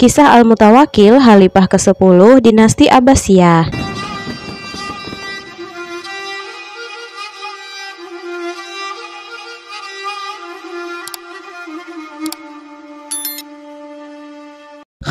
Kisah Al-Mutawakkil, Khalifah ke-10 Dinasti Abbasiyah.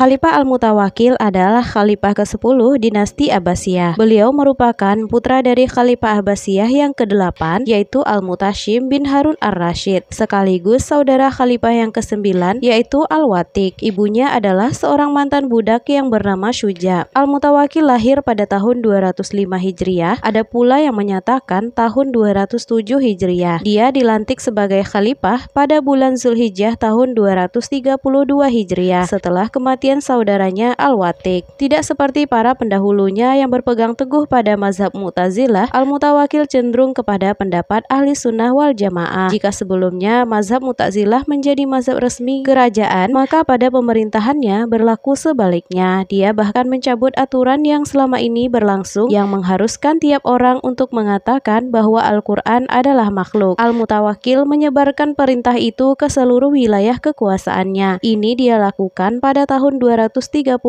Khalifah Al-Mutawakkil adalah Khalifah ke-10 Dinasti Abbasiyah. Beliau merupakan putra dari Khalifah Abbasiyah yang ke-8, yaitu Al-Mutashim bin Harun Ar-Rasyid, sekaligus saudara Khalifah yang ke-9, yaitu Al-Watik. Ibunya adalah seorang mantan budak yang bernama Syuja. Al-Mutawakkil lahir pada tahun 205 Hijriah, ada pula yang menyatakan tahun 207 Hijriah. Dia dilantik sebagai Khalifah pada bulan Zulhijjah tahun 232 Hijriah, setelah kematian saudaranya Al-Watik. Tidak seperti para pendahulunya yang berpegang teguh pada mazhab Mu'tazilah, Al-Mutawakkil cenderung kepada pendapat Ahli Sunnah wal Jamaah. Jika sebelumnya mazhab Mu'tazilah menjadi mazhab resmi kerajaan, maka pada pemerintahannya berlaku sebaliknya. Dia bahkan mencabut aturan yang selama ini berlangsung yang mengharuskan tiap orang untuk mengatakan bahwa Al-Quran adalah makhluk. Al-Mutawakkil menyebarkan perintah itu ke seluruh wilayah kekuasaannya. Ini dia lakukan pada tahun 234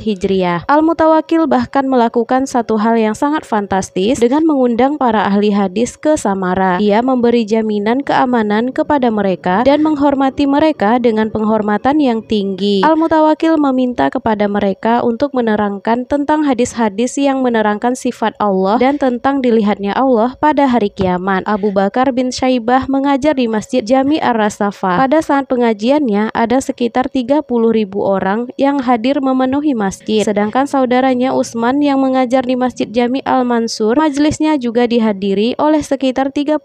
Hijriah. Al-Mutawakkil bahkan melakukan satu hal yang sangat fantastis dengan mengundang para ahli hadis ke Samara. Ia memberi jaminan keamanan kepada mereka dan menghormati mereka dengan penghormatan yang tinggi. Al-Mutawakkil meminta kepada mereka untuk menerangkan tentang hadis-hadis yang menerangkan sifat Allah dan tentang dilihatnya Allah pada hari kiamat. Abu Bakar bin Syaibah mengajar di Masjid Jami Ar-Rasafa. Pada saat pengajiannya ada sekitar 30.000 orang yang hadir memenuhi masjid. Sedangkan saudaranya Utsman yang mengajar di Masjid Jami Al-Mansur, majelisnya juga dihadiri oleh sekitar 30.000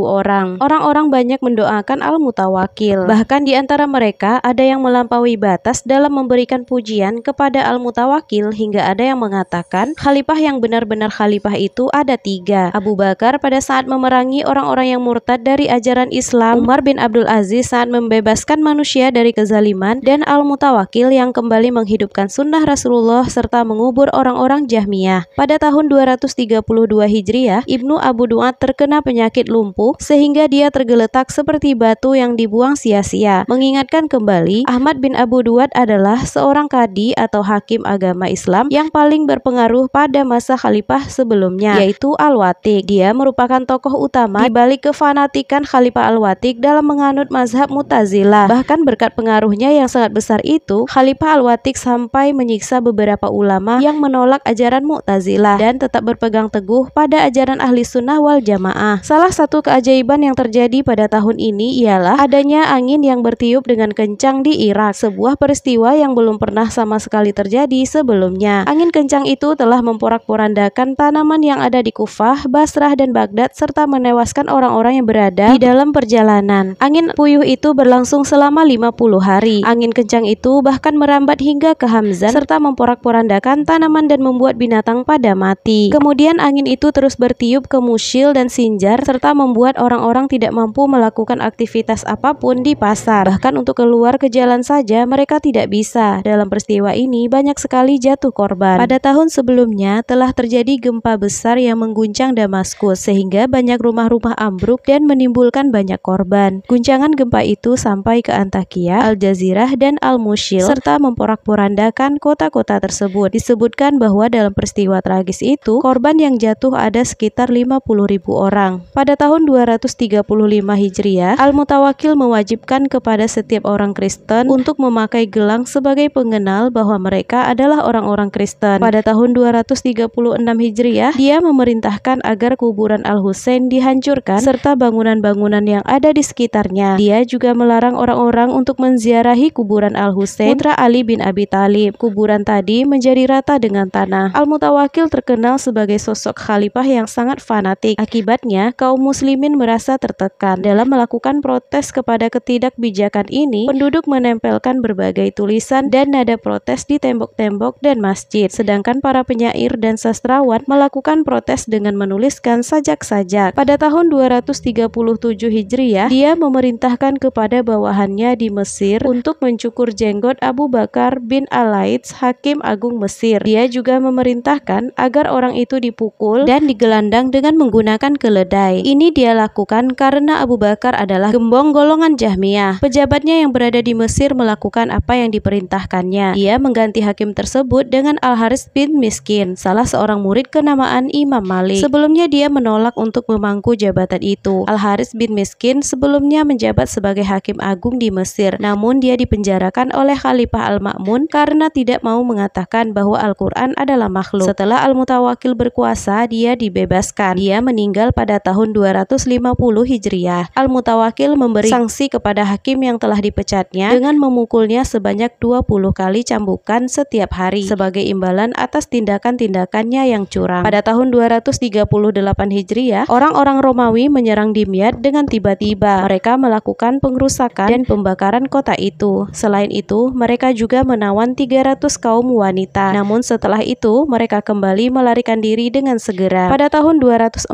orang. Orang-orang banyak mendoakan Al-Mutawakkil. Bahkan di antara mereka ada yang melampaui batas dalam memberikan pujian kepada Al-Mutawakkil hingga ada yang mengatakan khalifah yang benar-benar khalifah itu ada 3. Abu Bakar pada saat memerangi orang-orang yang murtad dari ajaran Islam, Umar bin Abdul Aziz saat membebaskan manusia dari kezaliman, dan Al-Mutawakkil yang kembali menghidupkan sunnah Rasulullah serta mengubur orang-orang Jahmiyah. Pada tahun 232 Hijriah, Ibnu Abu Duat terkena penyakit lumpuh sehingga dia tergeletak seperti batu yang dibuang sia-sia. Mengingatkan kembali, Ahmad bin Abu Duat adalah seorang kadi atau hakim agama Islam yang paling berpengaruh pada masa khalifah sebelumnya, yaitu Al-Watik. Dia merupakan tokoh utama di balik kefanatikan Khalifah Al-Watik dalam menganut mazhab Mu'tazilah. Bahkan berkat pengaruhnya yang sangat besar itu, Khalifah Al-Watik sampai menyiksa beberapa ulama yang menolak ajaran Mu'tazilah dan tetap berpegang teguh pada ajaran Ahli Sunnah wal Jamaah. Salah satu keajaiban yang terjadi pada tahun ini ialah adanya angin yang bertiup dengan kencang di Irak, sebuah peristiwa yang belum pernah sama sekali terjadi sebelumnya. Angin kencang itu telah memporak-porandakan tanaman yang ada di Kufah, Basrah, dan Baghdad serta menewaskan orang-orang yang berada di dalam perjalanan. Angin puyuh itu berlangsung selama 50 hari. Angin kencang itu bahkan merambat hingga ke Hamzan serta memporak-porandakan tanaman dan membuat binatang pada mati. Kemudian angin itu terus bertiup ke Mushil dan Sinjar serta membuat orang-orang tidak mampu melakukan aktivitas apapun di pasar. Bahkan untuk keluar ke jalan saja mereka tidak bisa. Dalam peristiwa ini banyak sekali jatuh korban. Pada tahun sebelumnya telah terjadi gempa besar yang mengguncang Damaskus sehingga banyak rumah-rumah ambruk dan menimbulkan banyak korban. Guncangan gempa itu sampai ke Antakya, Al-Jazirah, dan Al-Mushil serta memporak-porandakan kota-kota tersebut. Disebutkan bahwa dalam peristiwa tragis itu korban yang jatuh ada sekitar 50.000 orang. Pada tahun 235 Hijriah, Al-Mutawakkil mewajibkan kepada setiap orang Kristen untuk memakai gelang sebagai pengenal bahwa mereka adalah orang-orang Kristen. Pada tahun 236 Hijriah, dia memerintahkan agar kuburan Al-Husain dihancurkan serta bangunan-bangunan yang ada di sekitarnya. Dia juga melarang orang-orang untuk menziarahi kuburan Al-Husain, putra Ali bin Abi Thalib. Kuburan tadi menjadi rata dengan tanah. Al-Mutawakkil terkenal sebagai sosok khalifah yang sangat fanatik. Akibatnya, kaum muslimin merasa tertekan. Dalam melakukan protes kepada ketidakbijakan ini, penduduk menempelkan berbagai tulisan dan nada protes di tembok-tembok dan masjid. Sedangkan para penyair dan sastrawan melakukan protes dengan menuliskan sajak-sajak. Pada tahun 237 Hijriah, dia memerintahkan kepada bawahannya di Mesir untuk mencukur jenggot Abu Bakar bin Al-Laits, hakim agung Mesir. Dia juga memerintahkan agar orang itu dipukul dan digelandang dengan menggunakan keledai. Ini dia lakukan karena Abu Bakar adalah gembong golongan Jahmiyah. Pejabatnya yang berada di Mesir melakukan apa yang diperintahkannya. Dia mengganti hakim tersebut dengan Al-Harits bin Miskin, salah seorang murid kenamaan Imam Malik. Sebelumnya dia menolak untuk memangku jabatan itu. Al-Harits bin Miskin sebelumnya menjabat sebagai hakim agung di Mesir, namun dia dipenjarakan oleh Khalifah Al-Ma'mun karena tidak mau mengatakan bahwa Al-Quran adalah makhluk. Setelah Al-Mutawakkil berkuasa, dia dibebaskan. Dia meninggal pada tahun 250 Hijriah. Al-Mutawakkil memberi sanksi kepada hakim yang telah dipecatnya dengan memukulnya sebanyak 20 kali cambukan setiap hari sebagai imbalan atas tindakan-tindakannya yang curang. Pada tahun 238 Hijriah, orang-orang Romawi menyerang Dimyat dengan tiba-tiba. Mereka melakukan pengrusakan dan pembakaran kota itu. Selain itu, mereka juga menawan 300 kaum wanita. Namun setelah itu, mereka kembali melarikan diri dengan segera. Pada tahun 240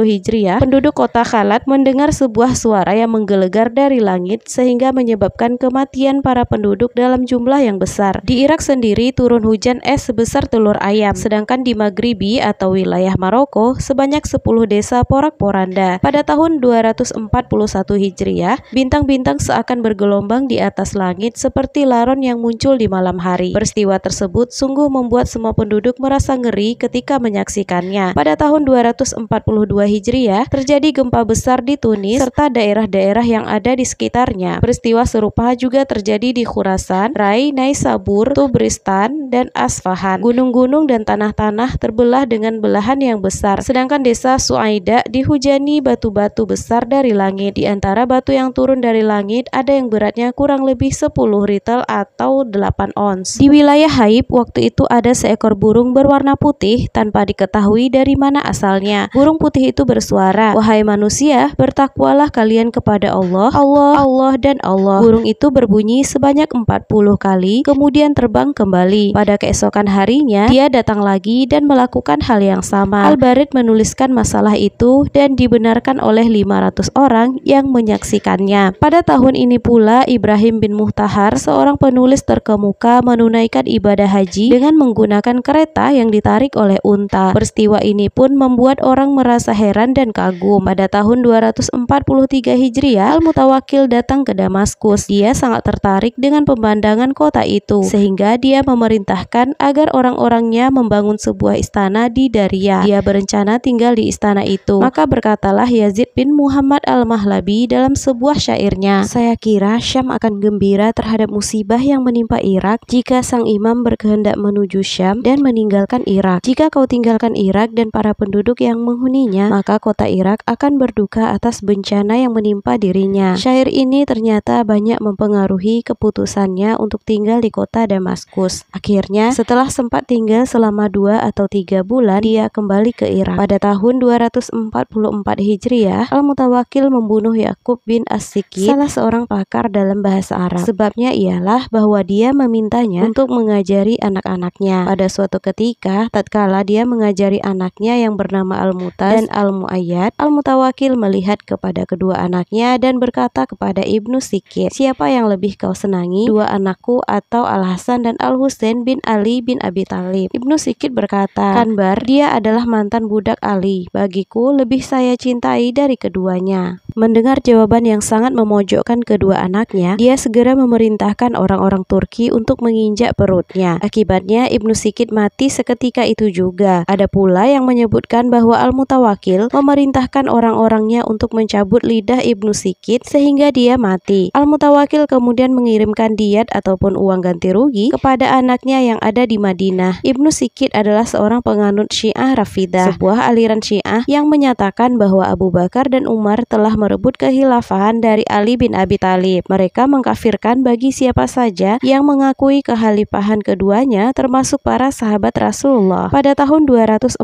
Hijriah, penduduk kota Khalat mendengar sebuah suara yang menggelegar dari langit sehingga menyebabkan kematian para penduduk dalam jumlah yang besar. Di Irak sendiri turun hujan es sebesar telur ayam, sedangkan di Maghribi atau wilayah Maroko sebanyak 10 desa porak-poranda. Pada tahun 241 Hijriah, bintang-bintang seakan bergelombang di atas langit seperti laron yang muncul di malam hari. Peristiwa tersebut sungguh membuat semua penduduk merasa ngeri ketika menyaksikannya. Pada tahun 242 Hijriah, terjadi gempa besar di Tunis serta daerah-daerah yang ada di sekitarnya. Peristiwa serupa juga terjadi di Khurasan, Rai, Naisabur, Tubristan, dan Asfahan. Gunung-gunung dan tanah-tanah terbelah dengan belahan yang besar, sedangkan desa Suaida dihujani batu-batu besar dari langit. Di antara batu yang turun dari langit ada yang beratnya kurang lebih 10 ritel atau 8 ons. Di wilayah Haib waktu itu ada seekor burung berwarna putih tanpa diketahui dari mana asalnya. Burung putih itu bersuara, "Wahai manusia, bertakwalah kalian kepada Allah, Allah, Allah, dan Allah." Burung itu berbunyi sebanyak 40 kali, kemudian terbang kembali. Pada keesokan harinya, dia datang lagi dan melakukan hal yang sama. Al-Barid menuliskan masalah itu dan dibenarkan oleh 500 orang yang menyaksikannya. Pada tahun ini pula, Ibrahim bin Muhtahar, seorang penulis terkemuka, menunaikan ibadah haji dengan menggunakan kereta yang ditarik oleh unta. Peristiwa ini pun membuat orang merasa heran dan kagum. Pada tahun 243 Hijriah, Al-Mutawakkil datang ke Damaskus. Dia sangat tertarik dengan pemandangan kota itu, sehingga dia memerintahkan agar orang-orangnya membangun sebuah istana di Daria. Dia berencana tinggal di istana itu. Maka berkatalah Yazid bin Muhammad Al-Mahlabi dalam sebuah syairnya, "Saya kira Syam akan gembira terhadap musibah yang menimpa Irak jika sang imam berkehendak menuju Syam dan meninggalkan Irak. Jika kau tinggalkan Irak dan para penduduk yang menghuninya, maka kota Irak akan berduka atas bencana yang menimpa dirinya." Syair ini ternyata banyak mempengaruhi keputusannya untuk tinggal di kota Damaskus. Akhirnya, setelah sempat tinggal selama 2 atau 3 bulan, dia kembali ke Irak. Pada tahun 244 Hijriah, Al-Mutawakkil membunuh Yakub bin As-Sikit, salah seorang pakar dalam bahasa Arab. Sebabnya ialah bahwa dia memintanya untuk mengajari anak-anaknya. Pada suatu ketika, tatkala dia mengajari anaknya yang bernama Al-Mutaz dan Al-Mu'ayyad, Al-Mutawakkil melihat kepada kedua anaknya dan berkata kepada Ibnu Sikit, "Siapa yang lebih kau senangi, dua anakku atau Al-Hasan dan Al-Husain bin Ali bin Abi Thalib?" Ibnu Sikit berkata, "Kanbar, dia adalah mantan budak Ali. Bagiku lebih saya cintai dari keduanya." Mendengar jawaban yang sangat memojokkan kedua anaknya, dia segera memerintahkan orang-orang Turki untuk menginjak perutnya. Akibatnya Ibnu Sikit mati seketika itu juga. Ada pula yang menyebutkan bahwa Al-Mutawakkil memerintahkan orang-orangnya untuk mencabut lidah Ibnu Sikit sehingga dia mati. Al-Mutawakkil kemudian mengirimkan diat ataupun uang ganti rugi kepada anaknya yang ada di Madinah. Ibnu Sikit adalah seorang penganut Syiah Rafidah, sebuah aliran Syiah yang menyatakan bahwa Abu Bakar dan Umar telah merebut kekhilafahan dari Ali bin Abi Thalib. Mereka mengkafirkan bagi siapa saja yang mengakui kekhalifahan keduanya, termasuk para sahabat Rasulullah. Pada tahun 245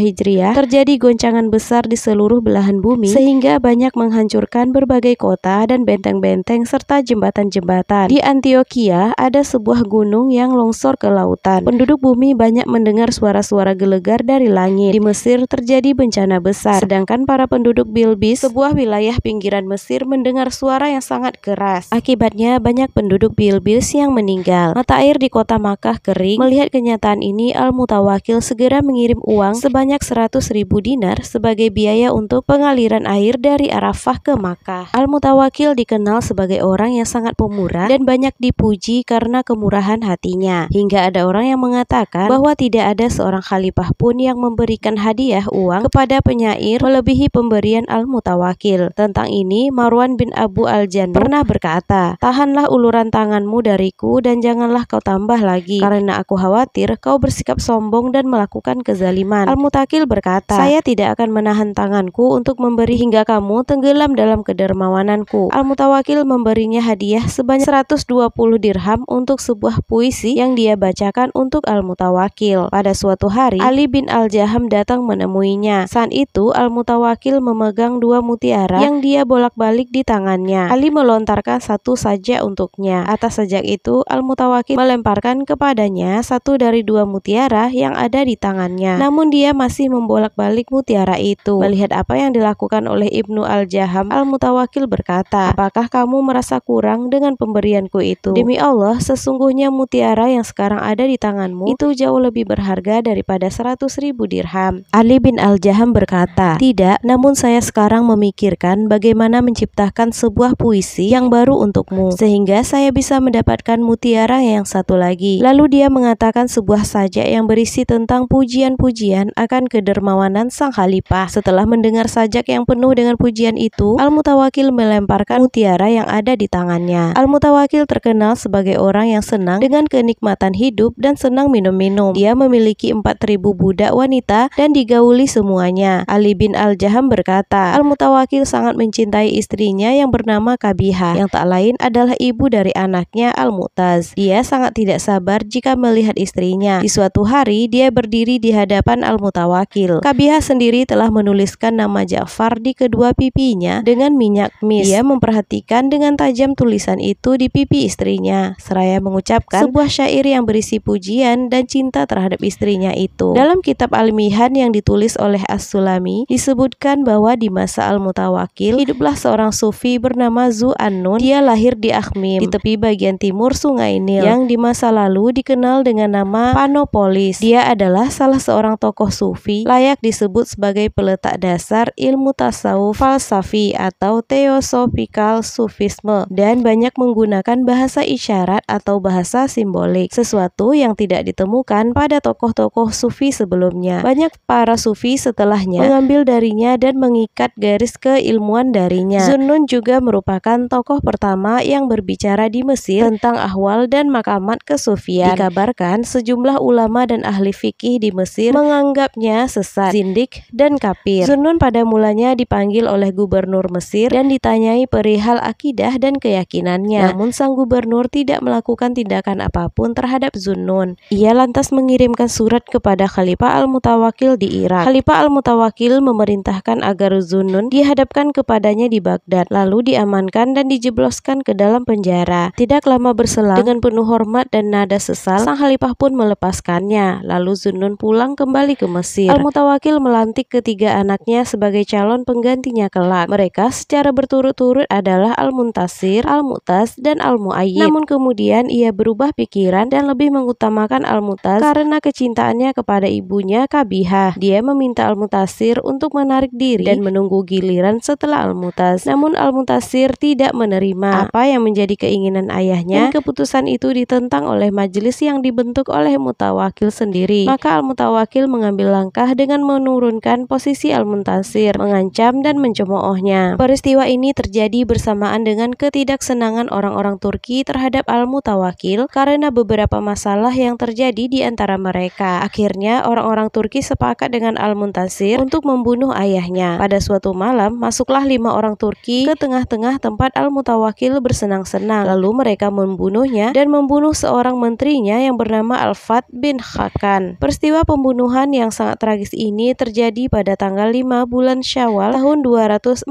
Hijriah, terjadi goncangan besar di seluruh belahan bumi sehingga banyak menghancurkan berbagai kota dan benteng-benteng serta jembatan-jembatan. Di Antioquia ada sebuah gunung yang longsor ke lautan. Penduduk bumi banyak mendengar suara-suara gelegar dari langit. Di Mesir terjadi bencana besar, sedangkan para penduduk Bilbis, sebuah sebuah wilayah pinggiran Mesir mendengar suara yang sangat keras. Akibatnya banyak penduduk Bilbis yang meninggal. Mata air di kota Makkah kering. Melihat kenyataan ini, Al-Mutawakkil segera mengirim uang sebanyak 100.000 dinar sebagai biaya untuk pengaliran air dari Arafah ke Makkah. Al-Mutawakkil dikenal sebagai orang yang sangat pemurah dan banyak dipuji karena kemurahan hatinya. Hingga ada orang yang mengatakan bahwa tidak ada seorang khalifah pun yang memberikan hadiah uang kepada penyair melebihi pemberian Al-Mutawakkil. Tentang ini, Marwan bin Abu Al-Jan pernah berkata, "Tahanlah uluran tanganmu dariku dan janganlah kau tambah lagi, karena aku khawatir kau bersikap sombong dan melakukan kezaliman." Al-Mutawakkil berkata, "Saya tidak akan menahan tanganku untuk memberi hingga kamu tenggelam dalam kedermawananku." Al-Mutawakkil memberinya hadiah sebanyak 120 dirham untuk sebuah puisi yang dia bacakan untuk Al-Mutawakkil. Pada suatu hari, Ali bin Al-Jaham datang menemuinya. Saat itu Al-Mutawakkil memegang 2 mutiara yang dia bolak-balik di tangannya. Ali melontarkan satu saja untuknya. Atas sajak itu, Al-Mutawakkil melemparkan kepadanya satu dari 2 mutiara yang ada di tangannya. Namun dia masih membolak-balik mutiara itu. Melihat apa yang dilakukan oleh Ibnu Al-Jaham, Al-Mutawakkil berkata, "Apakah kamu merasa kurang dengan pemberianku itu? Demi Allah, sesungguhnya mutiara yang sekarang ada di tanganmu itu jauh lebih berharga daripada 100.000 dirham." Ali bin Al-Jaham berkata, "Tidak, namun saya sekarang memikirkan bagaimana menciptakan sebuah puisi yang baru untukmu, sehingga saya bisa mendapatkan mutiara yang satu lagi." Lalu dia mengatakan sebuah sajak yang berisi tentang pujian-pujian akan kedermawanan sang khalifah. Setelah mendengar sajak yang penuh dengan pujian itu, Al-Mutawakkil melemparkan mutiara yang ada di tangannya. Al-Mutawakkil terkenal sebagai orang yang senang dengan kenikmatan hidup dan senang minum-minum. Dia memiliki 4.000 budak wanita dan digauli semuanya. Ali bin Al-Jaham berkata, Al-Mutawakkil sangat mencintai istrinya yang bernama Kabihah, yang tak lain adalah ibu dari anaknya Al-Mu'taz. Dia sangat tidak sabar jika melihat istrinya. Di suatu hari, dia berdiri di hadapan Al-Mutawakkil. Kabihah sendiri telah menuliskan nama Ja'far di kedua pipinya dengan minyak mis. Dia memperhatikan dengan tajam tulisan itu di pipi istrinya, seraya mengucapkan sebuah syair yang berisi pujian dan cinta terhadap istrinya itu. Dalam kitab Al-Mihan yang ditulis oleh As-Sulami, disebutkan bahwa di masa Al-Mutawakkil hiduplah seorang sufi bernama Zu An-Nun. Dia lahir di Akhmim, di tepi bagian timur Sungai Nil, yang di masa lalu dikenal dengan nama Panopolis. Dia adalah salah seorang tokoh sufi layak disebut sebagai peletak dasar ilmu tasawuf falsafi atau teosofikal sufisme, dan banyak menggunakan bahasa isyarat atau bahasa simbolik, sesuatu yang tidak ditemukan pada tokoh-tokoh sufi sebelumnya. Banyak para sufi setelahnya mengambil darinya dan mengikat garis keilmuan darinya. Zunnun juga merupakan tokoh pertama yang berbicara di Mesir tentang ahwal dan makamat kesufian. Dikabarkan sejumlah ulama dan ahli fikih di Mesir menganggapnya sesat, zindik, dan kafir. Zunnun pada mulanya dipanggil oleh gubernur Mesir dan ditanyai perihal akidah dan keyakinannya. Namun sang gubernur tidak melakukan tindakan apapun terhadap Zunnun. Ia lantas mengirimkan surat kepada Khalifah Al-Mutawakkil di Irak. Khalifah Al-Mutawakkil memerintahkan agar Zunnun dihadapkan kepadanya di Baghdad, lalu diamankan dan dijebloskan ke dalam penjara. Tidak lama berselang, dengan penuh hormat dan nada sesal, sang khalifah pun melepaskannya. Lalu Zunnun pulang kembali ke Mesir. Al-Mutawakkil melantik ketiga anaknya sebagai calon penggantinya kelak. Mereka secara berturut-turut adalah Al-Muntasir, Al-Mu'taz, dan Al-Mu'ayyid. Namun kemudian ia berubah pikiran dan lebih mengutamakan Al-Mu'taz karena kecintaannya kepada ibunya Kabihah. Dia meminta Al-Muntasir untuk menarik diri dan menunggu giliran setelah Al-Mu'taz. Namun Al-Muntasir tidak menerima apa yang menjadi keinginan ayahnya, dan keputusan itu ditentang oleh majelis yang dibentuk oleh Mutawakkil sendiri. Maka Al-Mutawakkil mengambil langkah dengan menurunkan posisi Al-Muntasir, mengancam dan mencemoohnya. Peristiwa ini terjadi bersamaan dengan ketidaksenangan orang-orang Turki terhadap Al-Mutawakkil karena beberapa masalah yang terjadi di antara mereka. Akhirnya orang-orang Turki sepakat dengan Al-Muntasir untuk membunuh ayahnya. Pada suatu malam, masuklah 5 orang Turki ke tengah-tengah tempat Al-Mutawakkil bersenang-senang. Lalu mereka membunuhnya dan membunuh seorang menterinya yang bernama Al-Fat bin Khakan. Peristiwa pembunuhan yang sangat tragis ini terjadi pada tanggal 5 bulan Syawal tahun 247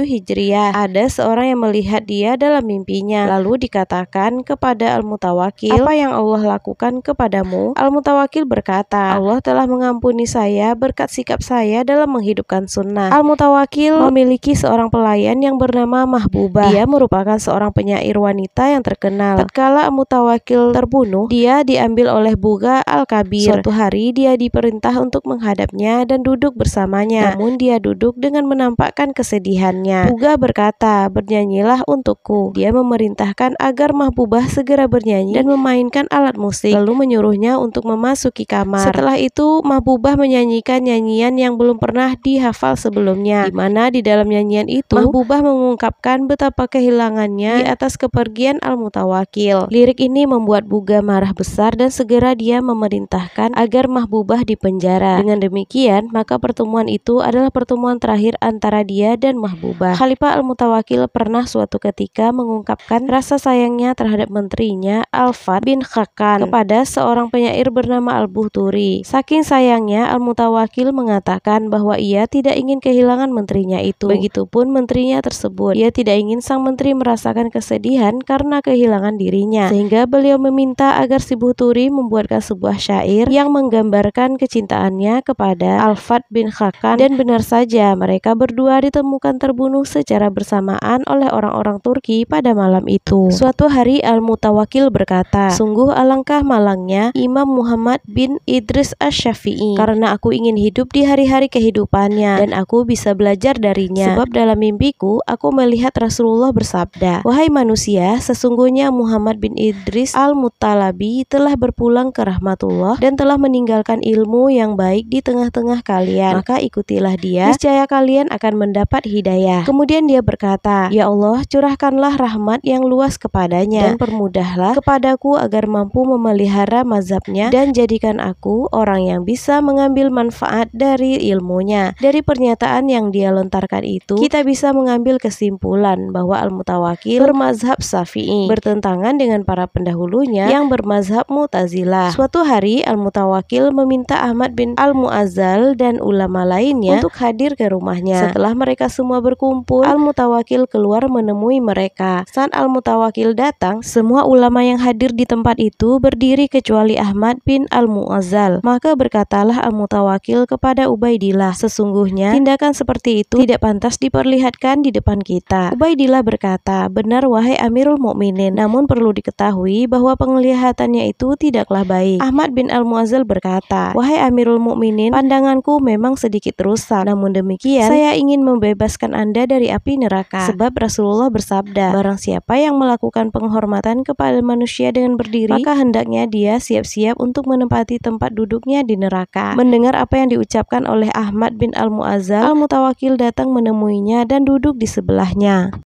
Hijriah. Ada seorang yang melihat dia dalam mimpinya. Lalu dikatakan kepada Al-Mutawakkil, "Apa yang Allah lakukan kepadamu?" Al-Mutawakkil berkata, "Allah telah mengampuni saya berkat sikap saya dalam menghidupkan sunnah." Al-Mutawakkil Al-Mutawakil memiliki seorang pelayan yang bernama Mahbubah. Dia merupakan seorang penyair wanita yang terkenal. Tatkala Al-Mutawakil terbunuh, dia diambil oleh Buga Al-Kabir. Suatu hari dia diperintah untuk menghadapnya dan duduk bersamanya. Namun dia duduk dengan menampakkan kesedihannya. Buga berkata, "Bernyanyilah untukku." Dia memerintahkan agar Mahbubah segera bernyanyi dan memainkan alat musik, lalu menyuruhnya untuk memasuki kamar. Setelah itu Mahbubah menyanyikan nyanyian yang belum pernah dihafal sebelumnya, di mana di dalam nyanyian itu Mahbubah mengungkapkan betapa kehilangannya di atas kepergian Al-Mutawakil. Lirik ini membuat Buga marah besar dan segera dia memerintahkan agar Mahbubah dipenjara. Dengan demikian, maka pertemuan itu adalah pertemuan terakhir antara dia dan Mahbubah. Khalifah Al-Mutawakil pernah suatu ketika mengungkapkan rasa sayangnya terhadap menterinya Al-Fat bin Khakan kepada seorang penyair bernama Al-Buhturi. Saking sayangnya, Al-Mutawakil mengatakan bahwa ia tidak ingin kehilangan menterinya itu. Begitupun menterinya tersebut. Ia tidak ingin sang menteri merasakan kesedihan karena kehilangan dirinya. Sehingga beliau meminta agar si Buhturi membuatkan sebuah syair yang menggambarkan kecintaannya kepada Al-Fat bin Khakan, dan benar saja mereka berdua ditemukan terbunuh secara bersamaan oleh orang-orang Turki pada malam itu. Suatu hari Al-Mutawakil berkata, "Sungguh alangkah malangnya Imam Muhammad bin Idris Asy-Syafi'i, karena aku ingin hidup di hari-hari kehidupannya dan aku bisa belajar darinya. Sebab dalam mimpiku aku melihat Rasulullah bersabda, 'Wahai manusia, sesungguhnya Muhammad bin Idris Al-Muttalabi telah berpulang ke rahmatullah dan telah meninggalkan ilmu yang baik di tengah-tengah kalian. Maka ikutilah dia, niscaya kalian akan mendapat hidayah.' Kemudian dia berkata, 'Ya Allah, curahkanlah rahmat yang luas kepadanya dan permudahlah kepadaku agar mampu memelihara mazhabnya dan jadikan aku orang yang bisa mengambil manfaat dari ilmunya.'" Dari pernyataan yang dia lontarkan itu, kita bisa mengambil kesimpulan bahwa Al-Mutawakil bermazhab Syafi'i, bertentangan dengan para pendahulunya yang bermazhab Mu'tazilah. Suatu hari Al-Mutawakil meminta Ahmad bin Al-Mu'azzal dan ulama lainnya untuk hadir ke rumahnya. Setelah mereka semua berkumpul, Al-Mutawakil keluar menemui mereka. Saat Al-Mutawakil datang, semua ulama yang hadir di tempat itu berdiri kecuali Ahmad bin Al-Mu'azzal. Maka berkatalah Al-Mutawakil kepada Ubaidillah, "Sesungguhnya tindakan seperti itu tidak pantas diperlihatkan di depan kita." Ubaidillah berkata, "Benar wahai Amirul Mukminin, namun perlu diketahui bahwa penglihatannya itu tidaklah baik." Ahmad bin Al-Mu'azzal berkata, "Wahai Amirul Mukminin, pandanganku memang sedikit rusak, namun demikian saya ingin membebaskan Anda dari api neraka. Sebab Rasulullah bersabda, barang siapa yang melakukan penghormatan kepada manusia dengan berdiri, maka hendaknya dia siap-siap untuk menempati tempat duduknya di neraka." Mendengar apa yang diucapkan oleh Ahmad bin Al-Mu'azzal, Al-Mutawakil datang menemuinya dan duduk di sebelahnya.